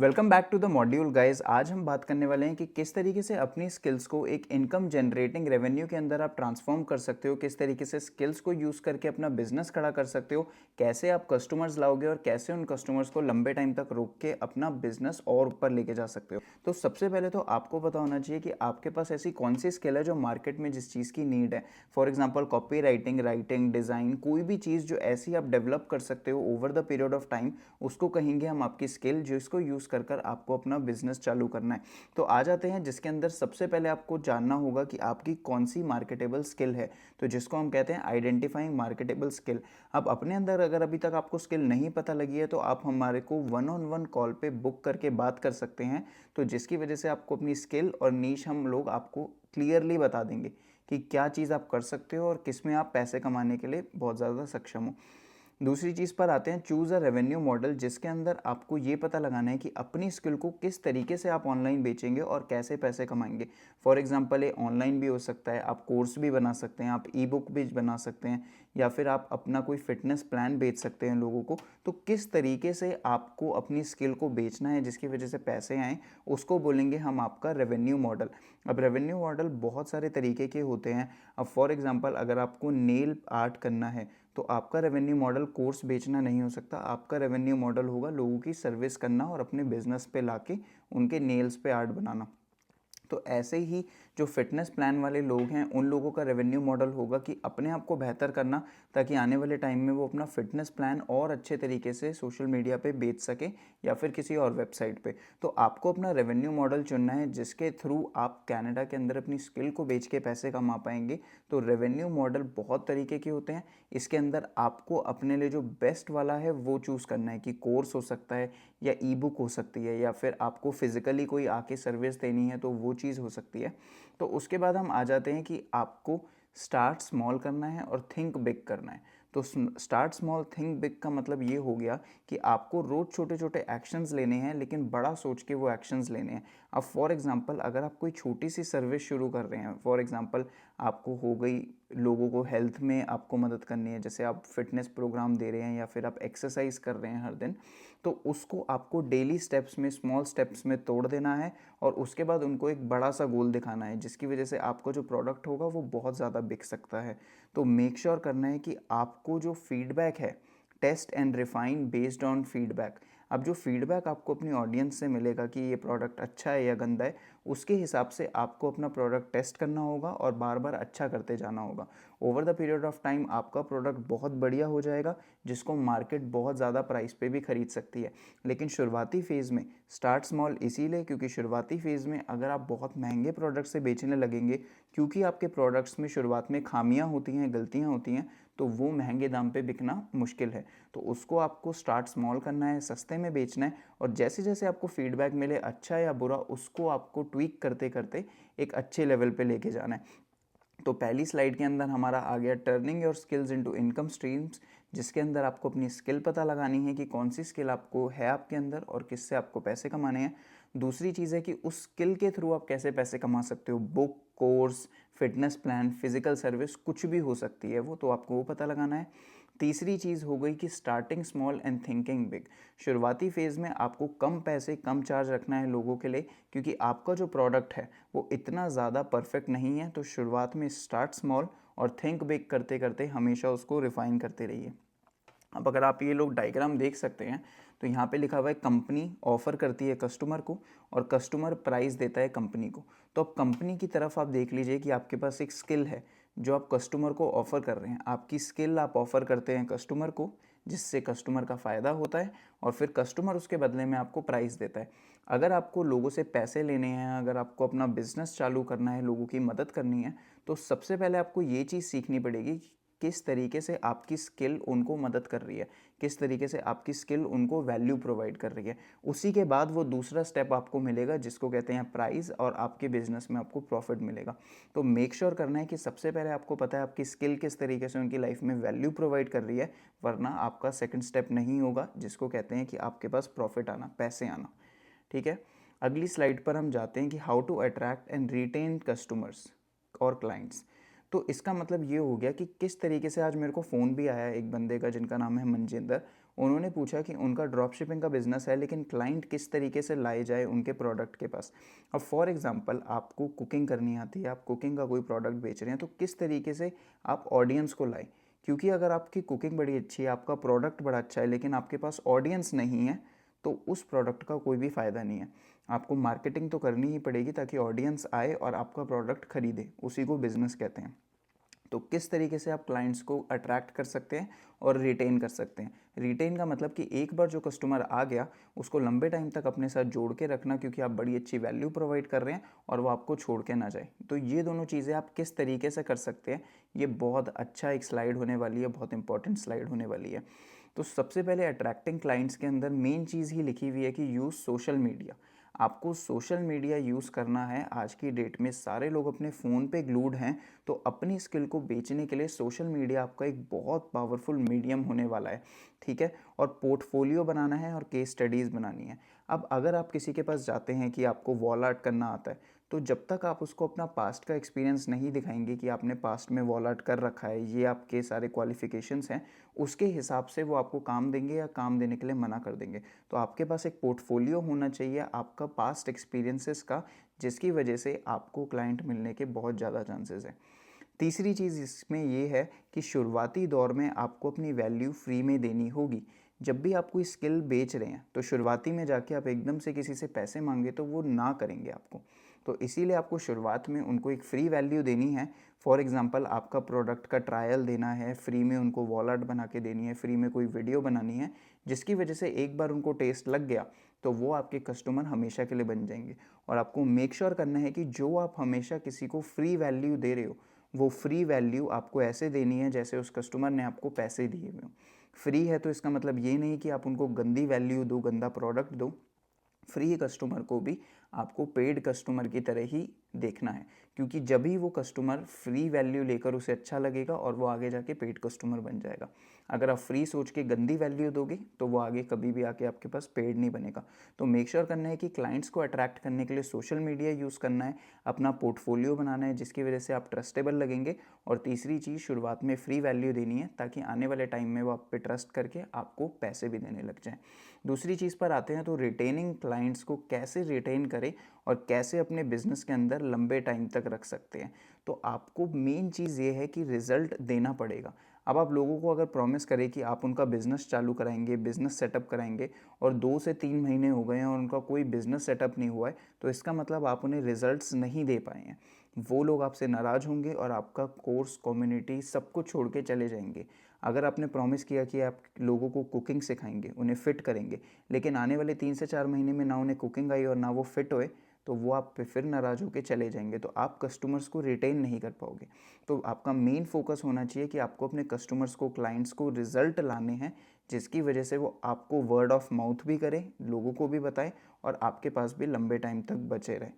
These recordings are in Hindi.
Welcome back to the module guys. आज हम बात करने वाले हैं कि किस तरीके से अपनी स्किल्स को एक इनकम जनरेटिंग रेवेन्यू के अंदर आप ट्रांसफॉर्म कर सकते हो, किस तरीके से स्किल्स को यूज़ करके अपना बिजनेस खड़ा कर सकते हो, कैसे आप कस्टमर्स लाओगे और कैसे उन कस्टमर्स को लंबे टाइम तक रोक के अपना बिजनेस और ऊपर लेके जा सकते हो। तो सबसे पहले तो आपको पता होना चाहिए कि आपके पास ऐसी कौन सी स्किल है जो मार्केट में जिस चीज़ की नीड है। For example copy writing, design, कोई भी चीज़ जो ऐसी आप डेवलप कर सकते हो over the period of time, उसको कहेंगे हम आपकी स्किल, जो इसको यूज़ कर कर आपको अपना बिजनेस चालू करना है। तो आ जाते हैं जिसके अंदर सबसे पहले आपको जानना होगा कि आपकी कौन सी मार्केटेबल स्किल है, तो जिसको हम कहते हैं आइडेंटिफाइंग मार्केटेबल स्किल। अब अपने अंदर अगर अभी तक आपको स्किल नहीं पता लगी है तो आप हमारे को वन ऑन वन कॉल पे बुक करके बात कर सकते हैं, तो जिसकी वजह से आपको अपनी स्किल और नीश हम लोग आपको क्लियरली बता देंगे कि क्या चीज़ आप कर सकते हो और किस में आप पैसे कमाने के लिए बहुत ज़्यादा सक्षम हो। दूसरी चीज़ पर आते हैं, चूज़ अ रेवेन्यू मॉडल, जिसके अंदर आपको ये पता लगाना है कि अपनी स्किल को किस तरीके से आप ऑनलाइन बेचेंगे और कैसे पैसे कमाएंगे। फॉर एग्जांपल ये ऑनलाइन भी हो सकता है, आप कोर्स भी बना सकते हैं, आप ई बुक भी बना सकते हैं, या फिर आप अपना कोई फिटनेस प्लान बेच सकते हैं लोगों को। तो किस तरीके से आपको अपनी स्किल को बेचना है जिसकी वजह से पैसे आएँ, उसको बोलेंगे हम आपका रेवेन्यू मॉडल। अब रेवेन्यू मॉडल बहुत सारे तरीके के होते हैं। अब फॉर एग्जांपल अगर आपको नेल आर्ट करना है तो आपका रेवेन्यू मॉडल कोर्स बेचना नहीं हो सकता, आपका रेवेन्यू मॉडल होगा लोगों की सर्विस करना और अपने बिजनेस पे लाके उनके नेल्स पे आर्ट बनाना। तो ऐसे ही जो फिटनेस प्लान वाले लोग हैं उन लोगों का रेवेन्यू मॉडल होगा कि अपने आप को बेहतर करना, ताकि आने वाले टाइम में वो अपना फिटनेस प्लान और अच्छे तरीके से सोशल मीडिया पे बेच सके या फिर किसी और वेबसाइट पे। तो आपको अपना रेवेन्यू मॉडल चुनना है जिसके थ्रू आप कनाडा के अंदर अपनी स्किल को बेच के पैसे कमा पाएंगे। तो रेवेन्यू मॉडल बहुत तरीके के होते हैं, इसके अंदर आपको अपने लिए जो बेस्ट वाला है वो चूज़ करना है कि कोर्स हो सकता है या ई बुक हो सकती है, या फिर आपको फिज़िकली कोई आके सर्विस देनी है तो वो चीज़ हो सकती है। तो उसके बाद हम आ जाते हैं कि आपको स्टार्ट स्मॉल करना है और थिंक बिग करना है। तो स्टार्ट स्मॉल थिंक बिग का मतलब ये हो गया कि आपको रोज़ छोटे छोटे एक्शंस लेने हैं, लेकिन बड़ा सोच के वो एक्शंस लेने हैं। अब फॉर एग्जांपल अगर आप कोई छोटी सी सर्विस शुरू कर रहे हैं, फॉर एग्जांपल आपको हो गई लोगों को हेल्थ में आपको मदद करनी है, जैसे आप फिटनेस प्रोग्राम दे रहे हैं या फिर आप एक्सरसाइज कर रहे हैं हर दिन, तो उसको आपको डेली स्टेप्स में, स्मॉल स्टेप्स में तोड़ देना है और उसके बाद उनको एक बड़ा सा गोल दिखाना है जिसकी वजह से आपका जो प्रोडक्ट होगा वो बहुत ज़्यादा बिक सकता है। तो मेक श्योर करना है कि आपको जो फीडबैक है, test and refine based on feedback. अब जो फीडबैक आपको अपनी ऑडियंस से मिलेगा कि ये प्रोडक्ट अच्छा है या गंदा है, उसके हिसाब से आपको अपना प्रोडक्ट टेस्ट करना होगा और बार बार अच्छा करते जाना होगा। Over the period of time आपका प्रोडक्ट बहुत बढ़िया हो जाएगा जिसको मार्केट बहुत ज़्यादा प्राइस पे भी खरीद सकती है। लेकिन शुरुआती फेज़ में स्टार्ट स्मॉल इसीलिए क्योंकि शुरुआती फेज़ में अगर आप बहुत महंगे प्रोडक्ट से बेचने लगेंगे, क्योंकि आपके प्रोडक्ट्स में शुरुआत में खामियां होती हैं, गलतियां होती हैं, तो वो महंगे दाम पे बिकना मुश्किल है। तो उसको आपको स्टार्ट स्मॉल करना है, सस्ते में बेचना है, और जैसे जैसे आपको फीडबैक मिले अच्छा या बुरा, उसको आपको ट्वीक करते करते एक अच्छे लेवल पे लेके जाना है। तो पहली स्लाइड के अंदर हमारा आ गया turning your skills into income streams, जिसके अंदर आपको अपनी स्किल पता लगानी है कि कौन सी स्किल आपको है आपके अंदर और किससे आपको पैसे कमाने हैं। दूसरी चीज़ है कि उस स्किल के थ्रू आप कैसे पैसे कमा सकते हो, book, course, fitness plan, physical service, कुछ भी हो सकती है वो, तो आपको वो पता लगाना है। तीसरी चीज़ हो गई कि starting small and thinking big. शुरुआती फेज़ में आपको कम पैसे, कम चार्ज रखना है लोगों के लिए, क्योंकि आपका जो प्रोडक्ट है वो इतना ज़्यादा परफेक्ट नहीं है। तो शुरुआत में स्टार्ट स्मॉल और थिंक बिग करते करते हमेशा उसको रिफाइन करते रहिए। अब अगर आप ये लोग डायग्राम देख सकते हैं तो यहाँ पे लिखा हुआ है कंपनी ऑफर करती है कस्टमर को और कस्टमर प्राइस देता है कंपनी को। तो अब कंपनी की तरफ आप देख लीजिए कि आपके पास एक स्किल है जो आप कस्टमर को ऑफ़र कर रहे हैं। आपकी स्किल आप ऑफ़र करते हैं कस्टमर को, जिससे कस्टमर का फ़ायदा होता है और फिर कस्टमर उसके बदले में आपको प्राइस देता है। अगर आपको लोगों से पैसे लेने हैं, अगर आपको अपना बिजनेस चालू करना है, लोगों की मदद करनी है, तो सबसे पहले आपको ये चीज़ सीखनी पड़ेगी कि किस तरीके से आपकी स्किल उनको मदद कर रही है, किस तरीके से आपकी स्किल उनको वैल्यू प्रोवाइड कर रही है। उसी के बाद वो दूसरा स्टेप आपको मिलेगा जिसको कहते हैं प्राइस, और आपके बिजनेस में आपको प्रॉफिट मिलेगा। तो मेक श्योर करना है कि सबसे पहले आपको पता है आपकी स्किल किस तरीके से उनकी लाइफ में वैल्यू प्रोवाइड कर रही है, वरना आपका सेकंड स्टेप नहीं होगा जिसको कहते हैं कि आपके पास प्रॉफिट आना, पैसे आना। ठीक है, अगली स्लाइड पर हम जाते हैं कि how to attract and retain customers और क्लाइंट्स। तो इसका मतलब ये हो गया कि किस तरीके से, आज मेरे को फ़ोन भी आया है एक बंदे का जिनका नाम है मनजिंदर। उन्होंने पूछा कि उनका ड्रॉप शिपिंग का बिजनेस है लेकिन क्लाइंट किस तरीके से लाए जाए उनके प्रोडक्ट के पास। अब फॉर एग्जांपल आपको कुकिंग करनी आती है, आप कुकिंग का कोई प्रोडक्ट बेच रहे हैं, तो किस तरीके से आप ऑडियंस को लाएं। क्योंकि अगर आपकी कुकिंग बड़ी अच्छी है, आपका प्रोडक्ट बड़ा अच्छा है, लेकिन आपके पास ऑडियंस नहीं है, तो उस प्रोडक्ट का कोई भी फ़ायदा नहीं है। आपको मार्केटिंग तो करनी ही पड़ेगी ताकि ऑडियंस आए और आपका प्रोडक्ट खरीदे, उसी को बिजनेस कहते हैं। तो किस तरीके से आप क्लाइंट्स को अट्रैक्ट कर सकते हैं और रिटेन कर सकते हैं। रिटेन का मतलब कि एक बार जो कस्टमर आ गया उसको लंबे टाइम तक अपने साथ जोड़ के रखना, क्योंकि आप बड़ी अच्छी वैल्यू प्रोवाइड कर रहे हैं और वो आपको छोड़ के ना जाए। तो ये दोनों चीज़ें आप किस तरीके से कर सकते हैं, ये बहुत अच्छा एक स्लाइड होने वाली है, बहुत इंपॉर्टेंट स्लाइड होने वाली है। तो सबसे पहले अट्रैक्टिंग क्लाइंट्स के अंदर मेन चीज़ ही लिखी हुई है कि यूज़ सोशल मीडिया। आपको सोशल मीडिया यूज़ करना है। आज की डेट में सारे लोग अपने फ़ोन पे ग्लूड हैं, तो अपनी स्किल को बेचने के लिए सोशल मीडिया आपका एक बहुत पावरफुल मीडियम होने वाला है, ठीक है। और पोर्टफोलियो बनाना है और केस स्टडीज़ बनानी है। अब अगर आप किसी के पास जाते हैं कि आपको वॉल आर्ट करना आता है, तो जब तक आप उसको अपना पास्ट का एक्सपीरियंस नहीं दिखाएंगे कि आपने पास्ट में वॉल आर्ट कर रखा है, ये आपके सारे क्वालिफिकेशंस हैं, उसके हिसाब से वो आपको काम देंगे या काम देने के लिए मना कर देंगे। तो आपके पास एक पोर्टफोलियो होना चाहिए आपका पास्ट एक्सपीरियंसेस का, जिसकी वजह से आपको क्लाइंट मिलने के बहुत ज़्यादा चांसेस हैं। तीसरी चीज़ इसमें ये है कि शुरुआती दौर में आपको अपनी वैल्यू फ्री में देनी होगी। जब भी आप कोई स्किल बेच रहे हैं तो शुरुआती में जाके आप एकदम से किसी से पैसे मांगे तो वो ना करेंगे आपको। तो इसीलिए आपको शुरुआत में उनको एक फ्री वैल्यू देनी है। फॉर एग्जांपल आपका प्रोडक्ट का ट्रायल देना है, फ्री में उनको वॉल आर्ट बना के देनी है, फ्री में कोई वीडियो बनानी है, जिसकी वजह से एक बार उनको टेस्ट लग गया तो वो आपके कस्टमर हमेशा के लिए बन जाएंगे। और आपको मेक श्योर करना है कि जो आप हमेशा किसी को फ्री वैल्यू दे रहे हो, वो फ्री वैल्यू आपको ऐसे देनी है जैसे उस कस्टमर ने आपको पैसे दिए हुए हो। फ्री है तो इसका मतलब ये नहीं कि आप उनको गंदी वैल्यू दो, गंदा प्रोडक्ट दो। फ्री कस्टमर को भी आपको पेड कस्टमर की तरह ही देखना है, क्योंकि जब ही वो कस्टमर फ्री वैल्यू लेकर उसे अच्छा लगेगा और वो आगे जाके पेड कस्टमर बन जाएगा। अगर आप फ्री सोच के गंदी वैल्यू दोगे तो वो आगे कभी भी आके आपके पास पेड नहीं बनेगा। तो मेक श्योर करना है कि क्लाइंट्स को अट्रैक्ट करने के लिए सोशल मीडिया यूज़ करना है, अपना पोर्टफोलियो बनाना है जिसकी वजह से आप ट्रस्टेबल लगेंगे। और तीसरी चीज़, शुरुआत में फ्री वैल्यू देनी है ताकि आने वाले टाइम में वो आप पे ट्रस्ट करके आपको पैसे भी देने लग जाएँ। दूसरी चीज़ पर आते हैं, तो रिटेनिंग क्लाइंट्स को कैसे रिटेन करें और कैसे अपने बिजनेस के अंदर लंबे टाइम तक रख सकते हैं। तो आपको मेन चीज़ ये है कि रिजल्ट देना पड़ेगा। अब आप लोगों को अगर प्रॉमिस करें कि आप उनका बिज़नेस चालू कराएंगे, बिज़नेस सेटअप कराएंगे, और 2 से 3 महीने हो गए हैं और उनका कोई बिज़नेस सेटअप नहीं हुआ है, तो इसका मतलब आप उन्हें रिजल्ट्स नहीं दे पाए हैं। वो लोग आपसे नाराज़ होंगे और आपका कोर्स, कम्युनिटी सब कुछ छोड़ के चले जाएंगे। अगर आपने प्रॉमिस किया कि आप लोगों को कुकिंग सिखाएंगे, उन्हें फ़िट करेंगे, लेकिन आने वाले 3 से 4 महीने में ना उन्हें कुकिंग आई और ना वो फ़िट हुए, तो वो आप पे फिर नाराज़ होकर चले जाएंगे, तो आप कस्टमर्स को रिटेन नहीं कर पाओगे। तो आपका मेन फोकस होना चाहिए कि आपको अपने कस्टमर्स को, क्लाइंट्स को रिजल्ट लाने हैं, जिसकी वजह से वो आपको वर्ड ऑफ माउथ भी करें, लोगों को भी बताएं और आपके पास भी लंबे टाइम तक बचे रहें।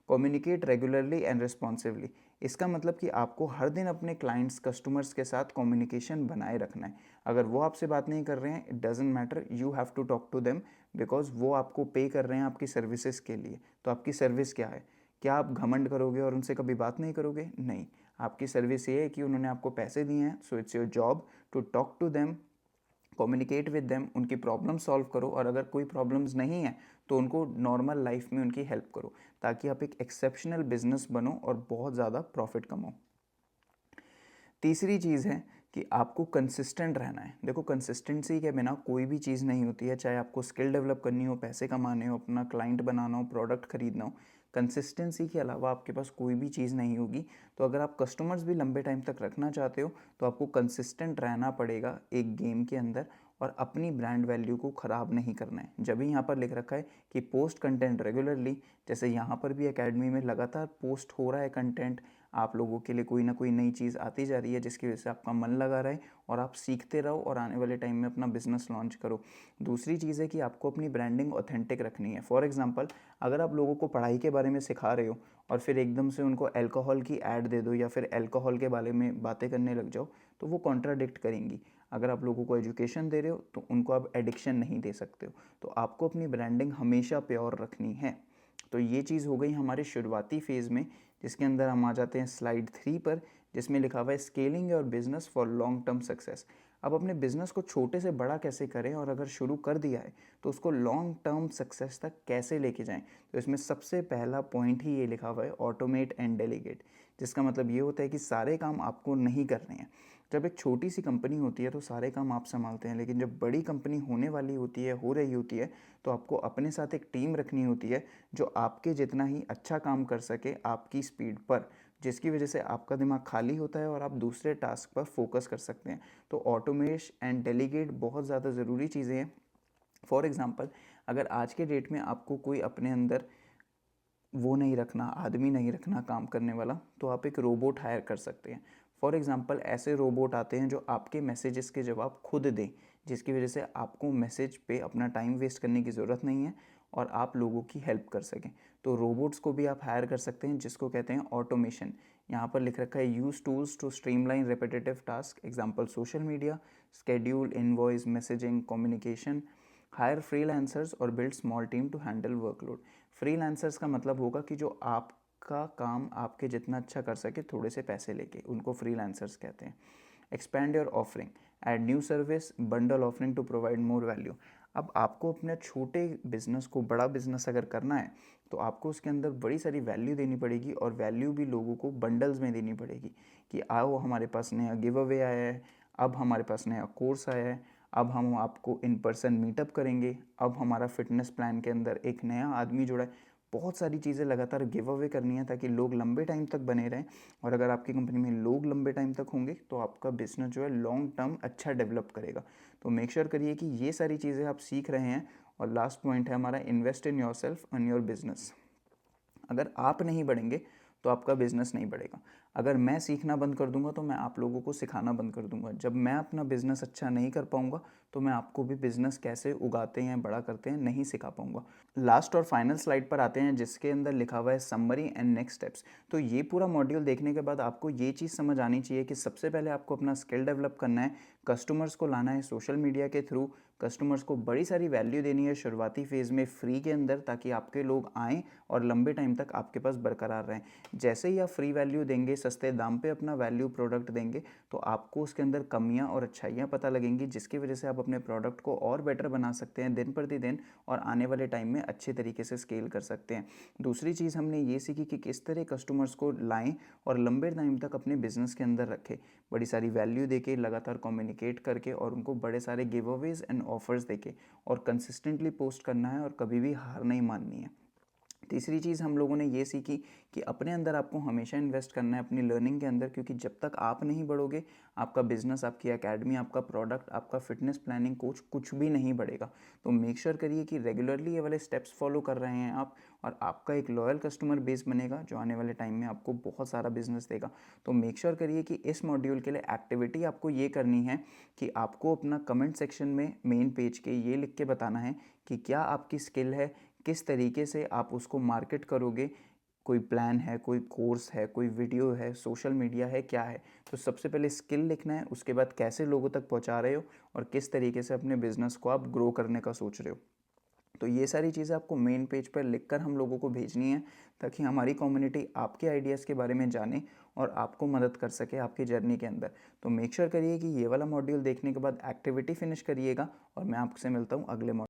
कम्युनिकेट रेगुलरली एंड रिस्पॉन्सिवली, इसका मतलब कि आपको हर दिन अपने क्लाइंट्स, कस्टमर्स के साथ कम्युनिकेशन बनाए रखना है। अगर वो आपसे बात नहीं कर रहे हैं, it doesn't matter, you have to talk to them, because वो आपको पे कर रहे हैं आपकी सर्विसेज के लिए। तो आपकी सर्विस क्या है? क्या आप घमंड करोगे और उनसे कभी बात नहीं करोगे? नहीं, आपकी सर्विस ये है कि उन्होंने आपको पैसे दिए हैं, so it's your job to talk to them, communicate with them, उनकी प्रॉब्लम सॉल्व करो, और अगर कोई प्रॉब्लम्स नहीं है तो उनको नॉर्मल लाइफ में उनकी हेल्प करो, ताकि आप एक एक्सेप्शनल बिजनेस बनो और बहुत ज़्यादा प्रॉफिट कमाओ। तीसरी चीज़ है कि आपको कंसिस्टेंट रहना है। देखो, कंसिस्टेंसी के बिना कोई भी चीज़ नहीं होती है, चाहे आपको स्किल डेवलप करनी हो, पैसे कमाने हो, अपना क्लाइंट बनाना हो, प्रोडक्ट खरीदना हो, कंसिस्टेंसी के अलावा आपके पास कोई भी चीज़ नहीं होगी। तो अगर आप कस्टमर्स भी लंबे टाइम तक रखना चाहते हो तो आपको कंसिस्टेंट रहना पड़ेगा एक गेम के अंदर, और अपनी ब्रांड वैल्यू को ख़राब नहीं करना है। जब भी यहाँ पर लिख रखा है कि पोस्ट कंटेंट रेगुलरली, जैसे यहाँ पर भी एकेडमी में लगातार पोस्ट हो रहा है कंटेंट, आप लोगों के लिए कोई ना कोई नई चीज़ आती जा रही है जिसकी वजह से आपका मन लगा रहे और आप सीखते रहो और आने वाले टाइम में अपना बिजनेस लॉन्च करो। दूसरी चीज़ है कि आपको अपनी ब्रांडिंग ऑथेंटिक रखनी है। फॉर एग्जांपल, अगर आप लोगों को पढ़ाई के बारे में सिखा रहे हो और फिर एकदम से उनको अल्कोहल की ऐड दे दो या फिर अल्कोहल के बारे में बातें करने लग जाओ, तो वो कॉन्ट्राडिक्ट करेंगी। अगर आप लोगों को एजुकेशन दे रहे हो तो उनको आप एडिक्शन नहीं दे सकते हो। तो आपको अपनी ब्रांडिंग हमेशा प्योर रखनी है। तो ये चीज़ हो गई हमारे शुरुआती फेज़ में, जिसके अंदर हम आ जाते हैं स्लाइड 3 पर, जिसमें लिखा हुआ है scaling your business for long term success. अब अपने बिजनेस को छोटे से बड़ा कैसे करें, और अगर शुरू कर दिया है तो उसको लॉन्ग टर्म सक्सेस तक कैसे लेके जाएं। तो इसमें सबसे पहला पॉइंट ही ये लिखा हुआ है, ऑटोमेट एंड डेलीगेट, जिसका मतलब ये होता है कि सारे काम आपको नहीं करने हैं। जब एक छोटी सी कंपनी होती है तो सारे काम आप संभालते हैं, लेकिन जब बड़ी कंपनी होने वाली होती है, हो रही होती है, तो आपको अपने साथ एक टीम रखनी होती है जो आपके जितना ही अच्छा काम कर सके आपकी स्पीड पर, जिसकी वजह से आपका दिमाग खाली होता है और आप दूसरे टास्क पर फोकस कर सकते हैं। तो ऑटोमेश एंड डेलीगेट बहुत ज़्यादा ज़रूरी चीज़ें हैं। फॉर एग्ज़ाम्पल, अगर आज के डेट में आपको कोई अपने अंदर वो नहीं रखना, आदमी नहीं रखना काम करने वाला, तो आप एक रोबोट हायर कर सकते हैं। फॉर एग्ज़ाम्पल, ऐसे रोबोट आते हैं जो आपके मैसेजेस के जवाब खुद दें, जिसकी वजह से आपको मैसेज पे अपना टाइम वेस्ट करने की ज़रूरत नहीं है और आप लोगों की हेल्प कर सकें। तो रोबोट्स को भी आप हायर कर सकते हैं, जिसको कहते हैं ऑटोमेशन। यहाँ पर लिख रखा है, use tools to streamline repetitive task, example social media, schedule, invoice, messaging, communication. Hire freelancers और build small team to handle workload. Freelancers का मतलब होगा कि जो आपका काम आपके जितना अच्छा कर सके थोड़े से पैसे लेके, उनको फ्रीलांसर्स कहते हैं। Expand your offering, add new service, bundle offering to provide more value. अब आपको अपने छोटे बिजनेस को बड़ा बिजनेस अगर करना है तो आपको उसके अंदर बड़ी सारी वैल्यू देनी पड़ेगी, और वैल्यू भी लोगों को बंडल्स में देनी पड़ेगी कि आओ हमारे पास नया गिव अवे आया है, अब हमारे पास नया कोर्स आया है, अब हम आपको इन पर्सन मीटअप करेंगे, अब हमारा फिटनेस प्लान के अंदर एक नया आदमी जुड़ा है। बहुत सारी चीज़ें लगातार गिव अवे करनी है ताकि लोग लंबे टाइम तक बने रहें। और अगर आपकी कंपनी में लोग लंबे टाइम तक होंगे तो आपका बिजनेस जो है लॉन्ग टर्म अच्छा डेवलप करेगा। तो मेक श्योर करिए कि ये सारी चीज़ें आप सीख रहे हैं। और लास्ट पॉइंट है हमारा, invest in your self and your business. अगर आप नहीं बढ़ेंगे तो आपका बिजनेस नहीं बढ़ेगा। अगर मैं सीखना बंद कर दूंगा तो मैं आप लोगों को सिखाना बंद कर दूंगा। जब मैं अपना बिजनेस अच्छा नहीं कर पाऊंगा तो मैं आपको भी बिजनेस कैसे उगाते हैं, बड़ा करते हैं, नहीं सिखा पाऊंगा। लास्ट और फाइनल स्लाइड पर आते हैं, जिसके अंदर लिखा हुआ है समरी एंड नेक्स्ट स्टेप्स। तो ये पूरा मॉड्यूल देखने के बाद आपको ये चीज़ समझ आनी चाहिए कि सबसे पहले आपको अपना स्किल डेवलप करना है, कस्टमर्स को लाना है सोशल मीडिया के थ्रू, कस्टमर्स को बड़ी सारी वैल्यू देनी है शुरुआती फेज़ में फ्री के अंदर, ताकि आपके लोग आएँ और लंबे टाइम तक आपके पास बरकरार रहें। जैसे ही आप फ्री वैल्यू देंगे, सस्ते दाम पे अपना वैल्यू प्रोडक्ट देंगे, तो आपको उसके अंदर कमियां और अच्छाइयां पता लगेंगी, जिसकी वजह से आप अपने प्रोडक्ट को और बेटर बना सकते हैं दिन प्रतिदिन, और आने वाले टाइम में अच्छे तरीके से स्केल कर सकते हैं। दूसरी चीज़ हमने ये सीखी कि किस तरह कस्टमर्स को लाएं और लंबे टाइम तक अपने बिजनेस के अंदर रखें, बड़ी सारी वैल्यू देके, लगातार कम्युनिकेट करके, और उनको बड़े सारे गिव अवेज एंड ऑफर्स देके, और कंसिस्टेंटली पोस्ट करना है और कभी भी हार नहीं माननी है। तीसरी चीज़ हम लोगों ने ये सीखी कि अपने अंदर आपको हमेशा इन्वेस्ट करना है, अपनी लर्निंग के अंदर, क्योंकि जब तक आप नहीं बढ़ोगे आपका बिजनेस, आपकी एकेडमी, आपका प्रोडक्ट, आपका फिटनेस प्लानिंग कोच कुछ भी नहीं बढ़ेगा। तो मेक श्योर करिए कि रेगुलरली ये वाले स्टेप्स फॉलो कर रहे हैं आप, और आपका एक लॉयल कस्टमर बेस बनेगा जो आने वाले टाइम में आपको बहुत सारा बिजनेस देगा। तो मेक श्योर करिए कि इस मॉड्यूल के लिए एक्टिविटी आपको ये करनी है कि आपको अपना कमेंट सेक्शन में मेन पेज के ये लिख के बताना है कि क्या आपकी स्किल है, किस तरीके से आप उसको मार्केट करोगे, कोई प्लान है, कोई कोर्स है, कोई वीडियो है, सोशल मीडिया है, क्या है। तो सबसे पहले स्किल लिखना है, उसके बाद कैसे लोगों तक पहुंचा रहे हो, और किस तरीके से अपने बिजनेस को आप ग्रो करने का सोच रहे हो। तो ये सारी चीज़ें आपको मेन पेज पर लिखकर हम लोगों को भेजनी है, ताकि हमारी कम्युनिटी आपके आइडियाज़ के बारे में जाने और आपको मदद कर सके आपकी जर्नी के अंदर। तो मेक श्योर करिए कि ये वाला मॉड्यूल देखने के बाद एक्टिविटी फिनिश करिएगा, और मैं आपसे मिलता हूँ अगले मॉड्यूल।